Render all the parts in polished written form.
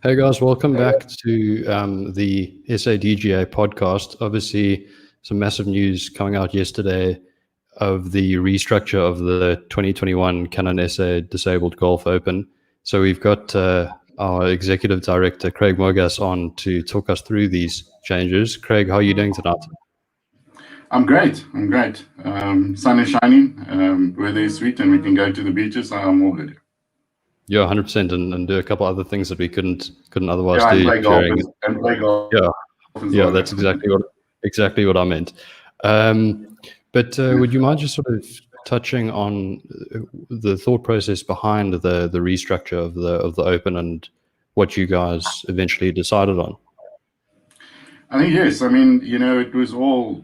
Hey guys, welcome back to the SADGA podcast. Obviously, some massive news coming out yesterday of the restructure of the 2021 Canon SA Disabled Golf Open. So we've got our executive director, Craig Moorgas, on to talk us through these changes. Craig, how are you doing tonight? I'm great. Sun is shining, weather is sweet, and we can go to the beaches. I'm all good. Yeah, 100%, and do a couple other things that we couldn't otherwise Yeah, and do play golf during. and play golf Yeah, as yeah, well. that's exactly what I meant. But would you mind just sort of touching on the thought process behind the restructure of the Open and what you guys eventually decided on? I think yes. I mean, it was all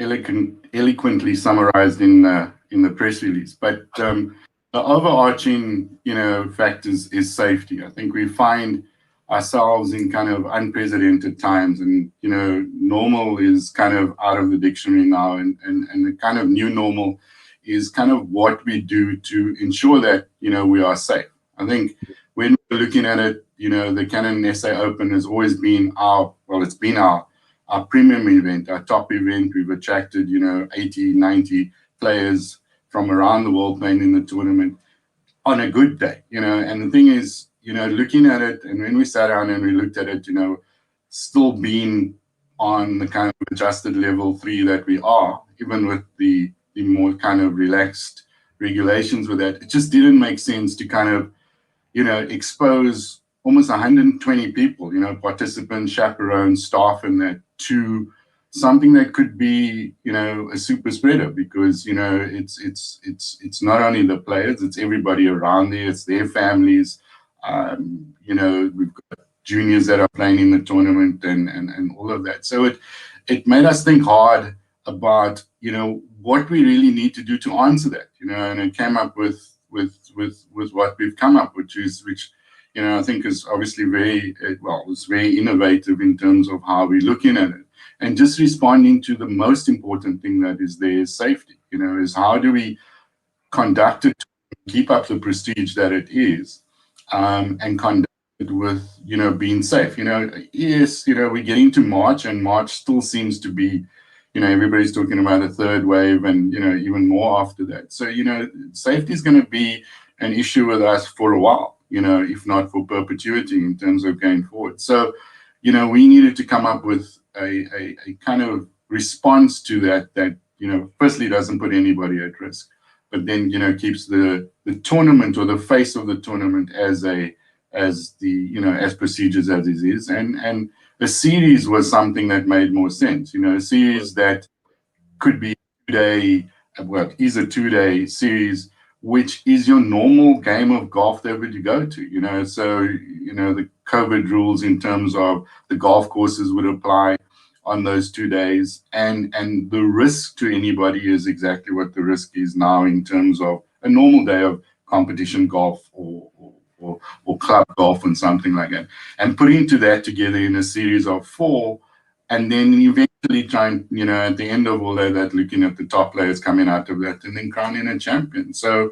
eloquently summarized in the press release. But the overarching, factors is safety. I think we find ourselves in kind of unprecedented times, and normal is kind of out of the dictionary now, and the kind of new normal is kind of what we do to ensure that we are safe. I think when we're looking at it, the Canon SA Open has always been it's been our premium event, our top event. We've attracted, 80, 90 players from around the world playing in the tournament on a good day, and the thing is, looking at it, and when we sat down and we looked at it, still being on the kind of adjusted level 3 that we are, even with the more kind of relaxed regulations with that, it just didn't make sense to kind of expose almost 120 people, participants, chaperones, staff, and that to something that could be, a super spreader, because it's not only the players, it's everybody around there, it's their families. We've got juniors that are playing in the tournament and all of that. So it made us think hard about what we really need to do to answer that, and it came up with what we've come up with, which I think is obviously it's very innovative in terms of how we're looking at it, and just responding to the most important thing that is there is safety. Is how do we conduct it, keep up the prestige that it is, and conduct it with being safe. Yes, we're getting to March, and March still seems to be, everybody's talking about a third wave, and even more after that. So safety is going to be an issue with us for a while, if not for perpetuity in terms of going forward. So we needed to come up with a kind of response to that firstly doesn't put anybody at risk, but then keeps the tournament, or the face of the tournament, as procedures as it is, and a series was something that made more sense. A series that could be is a 2-day series, which is your normal game of golf that would you go to. So the COVID rules in terms of the golf courses would apply on those 2 days, and the risk to anybody is exactly what the risk is now in terms of a normal day of competition golf or club golf and something like that, and putting that together in a series of 4, and then eventually trying, at the end of all of that, looking at the top players coming out of that, and then crowning a champion. So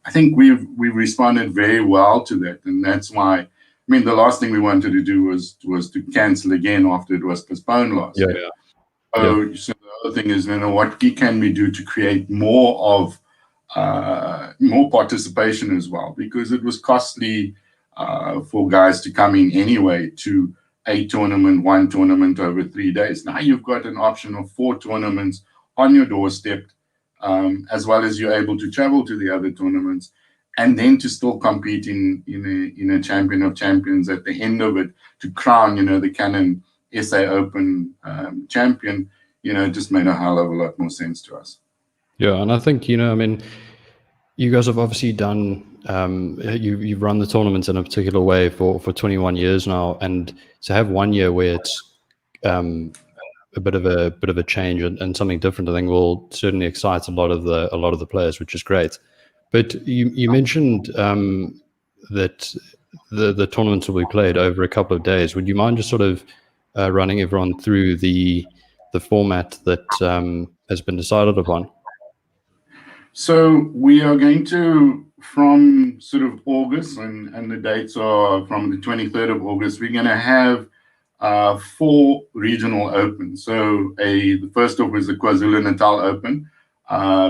I think we've responded very well to that, and that's why. I mean, the last thing we wanted to do was to cancel again after it was postponed last year. Yeah. So the other thing is, what can we do to create more participation as well? Because it was costly for guys to come in anyway to one tournament over 3 days. Now you've got an option of 4 tournaments on your doorstep, as well as you're able to travel to the other tournaments, and then to still compete in a champion of champions at the end of it, to crown, the Canon SA Open champion, just made a hell of a lot more sense to us. Yeah, and I think, I mean, you guys have obviously done, you've run the tournaments in a particular way for 21 years now, and to have 1 year where it's a bit of a change and something different, I think will certainly excite a lot of the players, which is great. But you mentioned that the tournaments will be played over a couple of days. Would you mind just sort of running everyone through the format that has been decided upon? So we are going to from sort of August, and the dates are from the 23rd of August, we're going to have 4 regional opens. So the first off is the KwaZulu-Natal Open,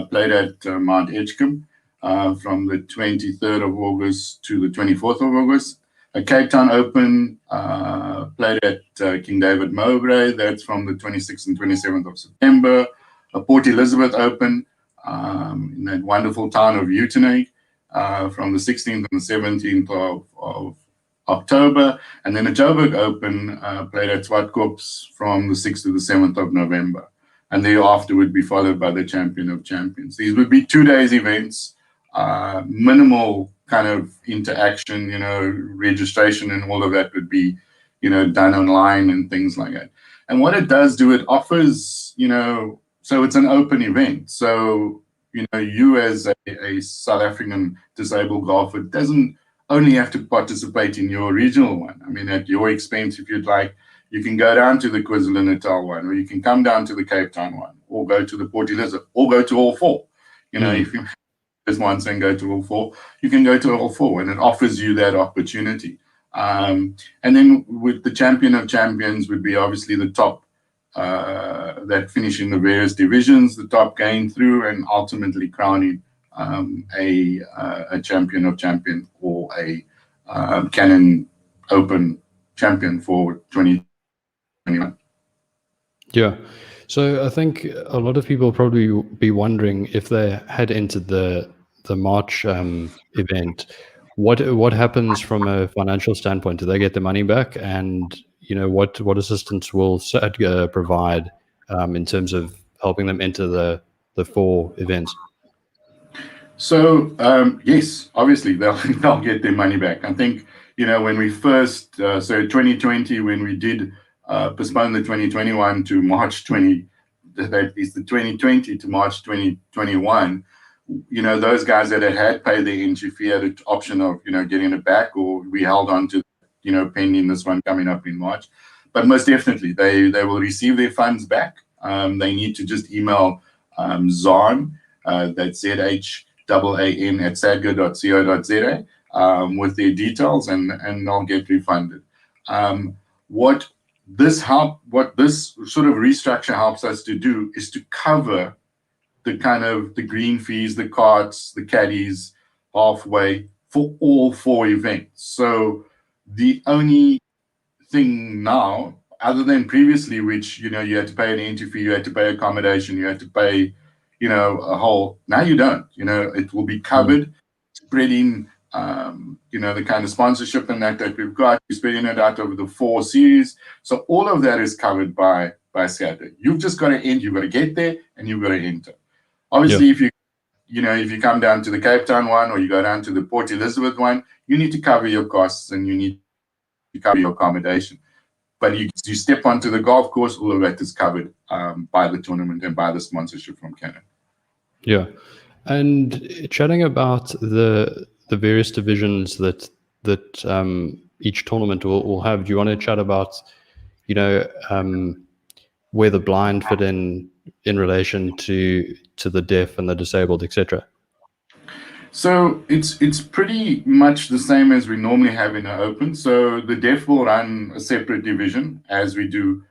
played at Mount Edgecombe from the 23rd of August to the 24th of August. A Cape Town Open played at King David Mowbray. That's from the 26th and 27th of September. A Port Elizabeth Open in that wonderful town of Uitenhage from the 16th and the 17th of October. And then a Joburg Open played at Swartkops from the 6th to the 7th of November. And thereafter would be followed by the Champion of Champions. These would be 2 days events, minimal kind of interaction, registration and all of that would be, done online and things like that. And what it does do, it offers, so it's an open event. So, you as a South African disabled golfer doesn't only have to participate in your regional one. I mean, at your expense, if you'd like, you can go down to the KwaZulu-Natal one, or you can come down to the Cape Town one, or go to the Port Elizabeth, or go to all 4. If you just once and go to all 4, you can go to all 4, and it offers you that opportunity. And then with the Champion of Champions would be obviously the top that finish in the various divisions, the top going through, and ultimately crowning a Champion of Champions or a Canon Open Champion for 2021. Yeah. So I think a lot of people probably be wondering, if they head into the March event, what happens from a financial standpoint? Do they get the money back? And what assistance will SADGA provide in terms of helping them enter the 4 events? So yes, obviously they'll get their money back. I think when we first 2020, when we did postpone the 2021 to March 20, that is the 2020 to March 2021. Those guys that had paid their entry fee had an option of getting it back, or we held on to pending this one coming up in March. But most definitely they will receive their funds back. They need to just email Zahn, that's ZHAAN at sadga.co.za with their details, and they'll get refunded. What this sort of restructure helps us to do is to cover the green fees, the carts, the caddies halfway for all 4 events. So the only thing now, other than previously, which you had to pay an entry fee, you had to pay accommodation, you had to pay a whole, now you don't. It will be covered, spreading the kind of sponsorship and that we've got, spreading it out over the 4 series. So all of that is covered by SADGA. You've just got to you've got to get there, and you've got to enter. Obviously, if you come down to the Cape Town one, or you go down to the Port Elizabeth one, you need to cover your costs, and you need to cover your accommodation. But you step onto the golf course, all of that is covered by the tournament and by the sponsorship from Canon. Yeah. And chatting about the various divisions that each tournament will have, do you want to chat about, where the blind fit in relation to the deaf and the disabled, etc.? So it's pretty much the same as we normally have in an Open. So the deaf will run a separate division, as we do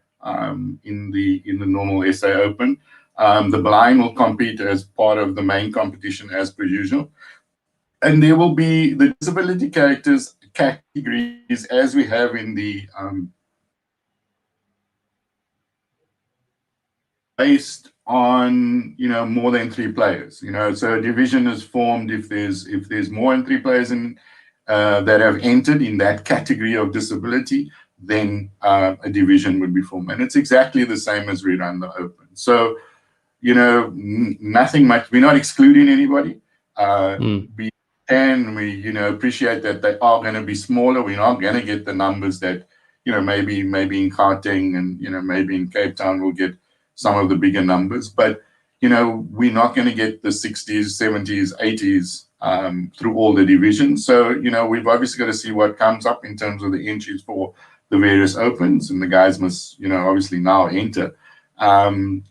in the normal SA Open. The blind will compete as part of the main competition as per usual. And there will be the disability categories as we have in the based on more than 3 players. So a division is formed if there's more than 3 players that have entered in that category of disability, then a division would be formed. And it's exactly the same as we run the Open. So nothing much. We're not excluding anybody. We appreciate that they are going to be smaller. We're not going to get the numbers that maybe in Gauteng and maybe in Cape Town we'll get some of the bigger numbers, but we're not going to get the 60s, 70s, 80s through all the divisions. So we've obviously got to see what comes up in terms of the entries for the various Opens, and the guys must obviously now enter, and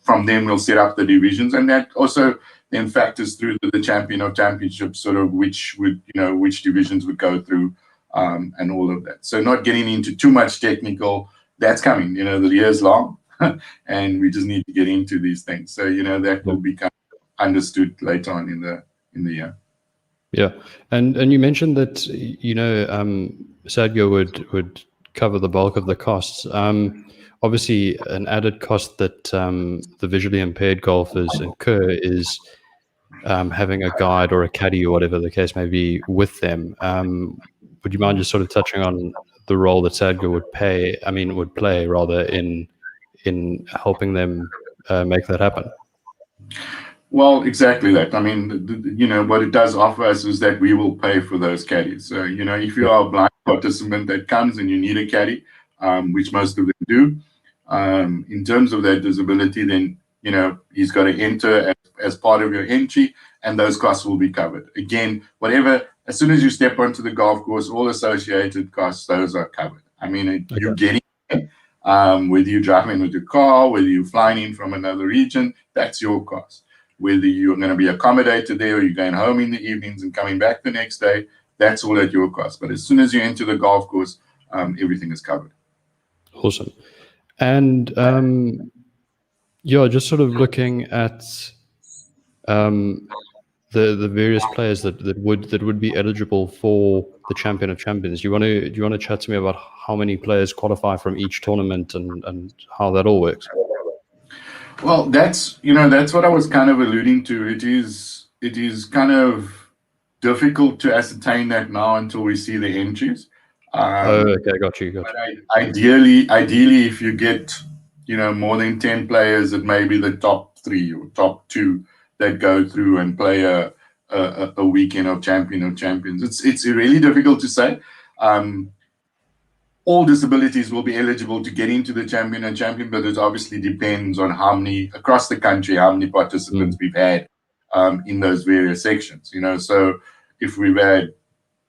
from them we'll set up the divisions, and that also then factors through the champion of championships, sort of which divisions would go through, and all of that. So not getting into too much technical, that's coming. The year's long, and we just need to get into these things. So that will become understood later on in the year. Yeah, and you mentioned that SADGA would cover the bulk of the costs. Obviously, an added cost that the visually impaired golfers incur is having a guide or a caddy or whatever the case may be with them. Would you mind just sort of touching on the role that SADGA would play rather in helping them make that happen? Well, exactly that. I mean, what it does offer us is that we will pay for those caddies. So, if you are a blind participant that comes and you need a caddy, which most of them do, in terms of that disability, then, he's got to enter as part of your entry, and those costs will be covered. Again, as soon as you step onto the golf course, all associated costs, those are covered. I mean, you're getting it, whether you're driving with your car, whether you're flying in from another region, that's your cost. Whether you're going to be accommodated there or you're going home in the evenings and coming back the next day, that's all at your cost. But as soon as you enter the golf course, everything is covered. Awesome. And just sort of looking at the various players that would be eligible for the Champion of Champions. Do you want to chat to me about how many players qualify from each tournament and how that all works? Well, that's what I was kind of alluding to. It is kind of difficult to ascertain that now until we see the entries. Okay, got you. But ideally, if you get more than 10 players, it may be the top 3 or top 2 that go through and play a weekend of Champion of Champions. It's really difficult to say. All disabilities will be eligible to get into the Champion and Champion, but it obviously depends on how many across the country, how many participants we've had in those various sections. So if we've had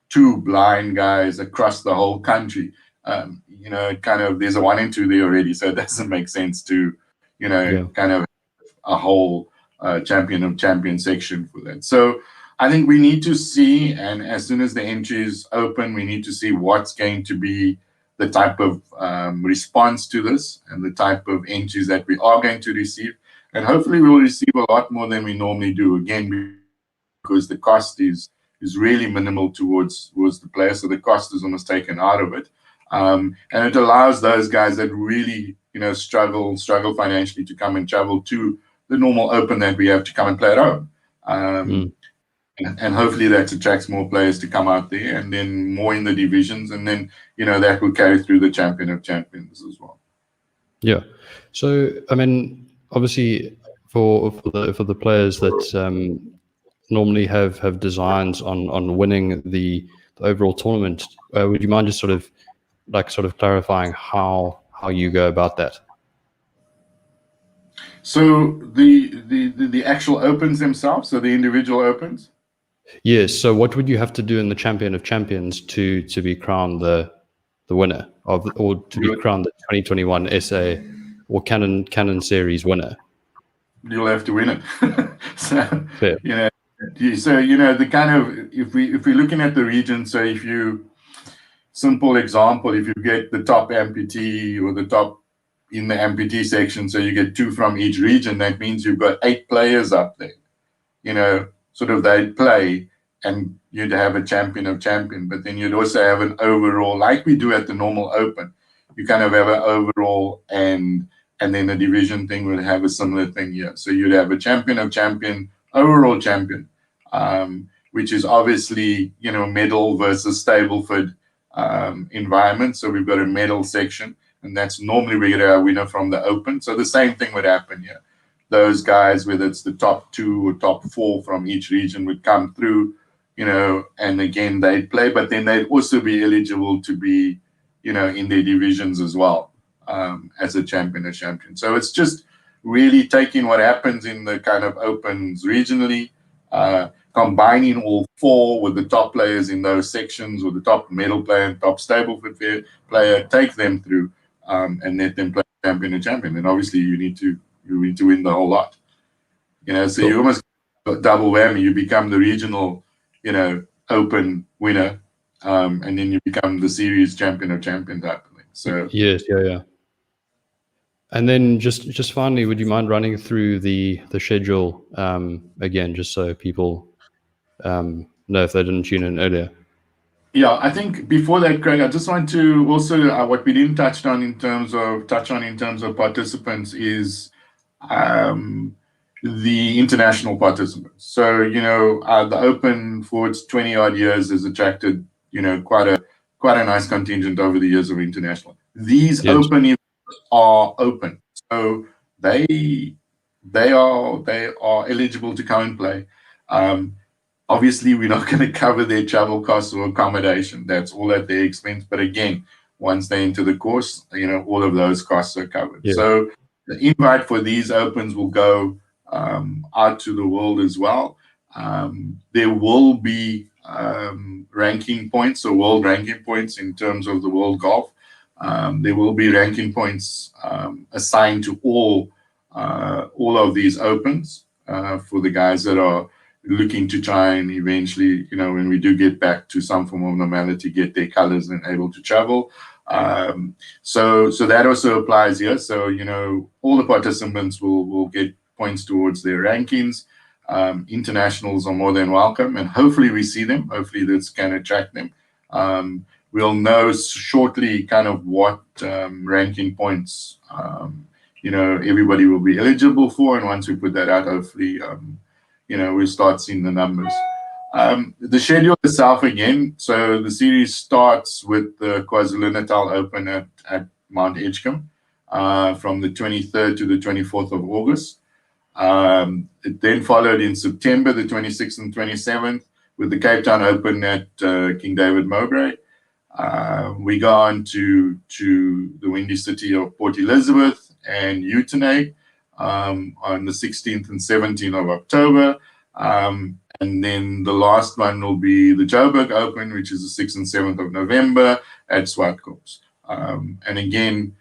2 blind guys across the whole country, kind of there's a 1 and 2 there already, so it doesn't make sense to kind of a whole Champion of Champions section for that. So I think we need to see, and as soon as the entries open, we need to see what's going to be the type of response to this and the type of entries that we are going to receive. And hopefully we will receive a lot more than we normally do, again, because the cost is really minimal towards the player. So the cost is almost taken out of it. And it allows those guys that really, struggle financially to come and travel to the normal Open that we have to come and play at home. And hopefully that attracts more players to come out there, and then more in the divisions, and then that will carry through the Champion of Champions as well. Yeah. So I mean, obviously for the players that normally have designs on winning the overall tournament, would you mind just sort of clarifying how you go about that? So the actual Opens themselves, so the individual Opens. Yes. So what would you have to do in the Champion of Champions to be crowned the winner or to be crowned the 2021 SA or Canon Series winner? You'll have to win it. So fair. The kind of, if we're looking at the region, so simple example, if you get the top amputee or the top in the amputee section, so you get 2 from each region, that means you've got 8 players up there. Sort of they'd play, and you'd have a Champion of Champion, but then you'd also have an overall, like we do at the normal Open. You kind of have an overall, and then the division thing would have a similar thing here. So you'd have a Champion of Champion, overall champion, which is obviously, medal versus Stableford environment. So we've got a medal section, and that's normally we get our winner from the Open. So the same thing would happen here. Those guys, whether it's the top 2 or top 4 from each region, would come through, and again, they'd play, but then they'd also be eligible to be, in their divisions as well, as a Champion of Champions. So it's just really taking what happens in the kind of Opens regionally, combining all 4 with the top players in those sections, or the top medal player and top Stableford player, take them through, and let them play Champion of Champion. And obviously you need to win the whole lot. So you almost double whammy. You become the regional, Open winner, and then you become the series champion of champion type of thing. So yes, yeah. And then just finally, would you mind running through the schedule again, just so people know if they didn't tune in earlier? Yeah, I think before that, Craig, I just want to also what we didn't touch on in terms of participants is the international participants. So the Open for its 20 odd years has attracted quite a nice contingent over the years of international. These Yes. Open events are open, so they are eligible to come and play. Obviously, we're not going to cover their travel costs or accommodation. That's all at their expense. But again, once they enter the course, all of those costs are covered. Yeah. So the invite for these Opens will go out to the world as well. There will be ranking points, or world ranking points in terms of the world golf. There will be ranking points assigned to all of these Opens for the guys that are looking to try and eventually, when we do get back to some form of normality, get their colors and able to travel. So that also applies here. So, all the participants will get points towards their rankings. Internationals are more than welcome, and hopefully we see them. Hopefully this can attract them. We'll know shortly kind of what ranking points, everybody will be eligible for. And once we put that out, hopefully, we'll start seeing the numbers. The schedule itself again, so the series starts with the KwaZulu-Natal Open at Mount Edgecombe from the 23rd to the 24th of August. It then followed in September, the 26th and 27th, with the Cape Town Open at King David Mowbray. We go on to the windy city of Port Elizabeth and Uitenhage on the 16th and 17th of October. And then the last one will be the Joburg Open, which is the 6th and 7th of November at Swartkops. And again,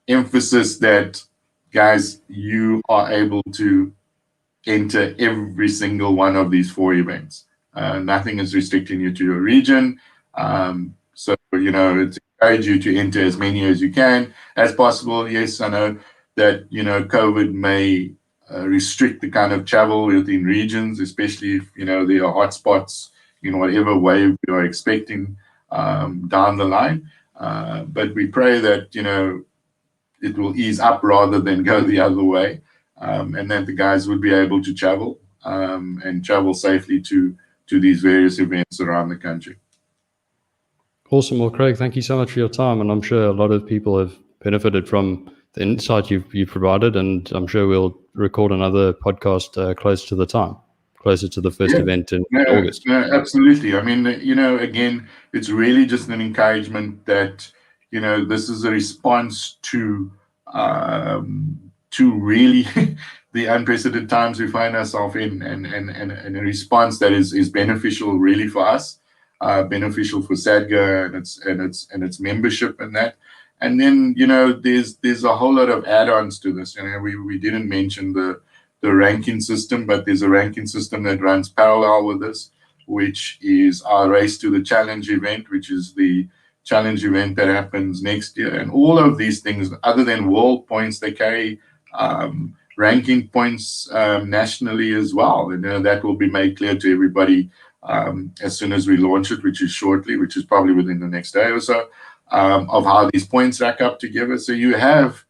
emphasis that, guys, you are able to enter every single one of these 4 events. Nothing is restricting you to your region. So, it's encourage you to enter as many as you can as possible. Yes, I know that, COVID may restrict the kind of travel within regions, especially if, there are hotspots in whatever wave you are expecting down the line. But we pray that, it will ease up rather than go the other way, and that the guys would be able to travel and travel safely to these various events around the country. Awesome. Well, Craig, thank you so much for your time. And I'm sure a lot of people have benefited from the insight you've provided. And I'm sure we'll record another podcast closer to the time, closer to the first event in August. No, absolutely. I mean, again, it's really just an encouragement that, this is a response to really the unprecedented times we find ourselves in, and a response that is beneficial really for us. Beneficial for SADGA and its membership and that. And then, there's a whole lot of add-ons to this. We didn't mention the ranking system, but there's a ranking system that runs parallel with this, which is our Race to the Challenge event, which is the challenge event that happens next year. And all of these things, other than world points, they carry ranking points nationally as well. And that will be made clear to everybody as soon as we launch it, which is shortly, which is probably within the next day or so, of how these points rack up together. So you have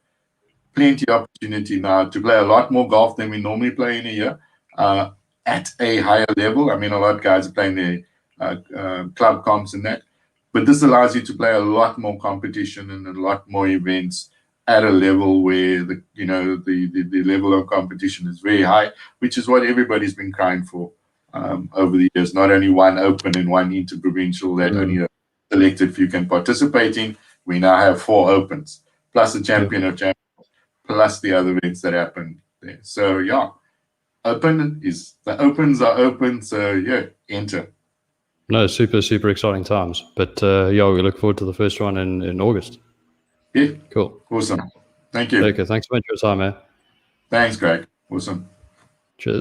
plenty of opportunity now to play a lot more golf than we normally play in a year at a higher level. I mean, a lot of guys are playing their club comps and that, but this allows you to play a lot more competition and a lot more events at a level where the level of competition is very high, which is what everybody's been crying for over the years. Not only one Open and one interprovincial that only a selected few can participate in. We now have 4 Opens, plus the Champion of Champions, plus the other events that happen there. So yeah, the Opens are open. So yeah, enter. No, super exciting times. But yeah, we look forward to the first one in August. Yeah, cool, awesome. Thank you. Okay, thanks so much for your time, man. Thanks, Craig. Awesome. Cheers.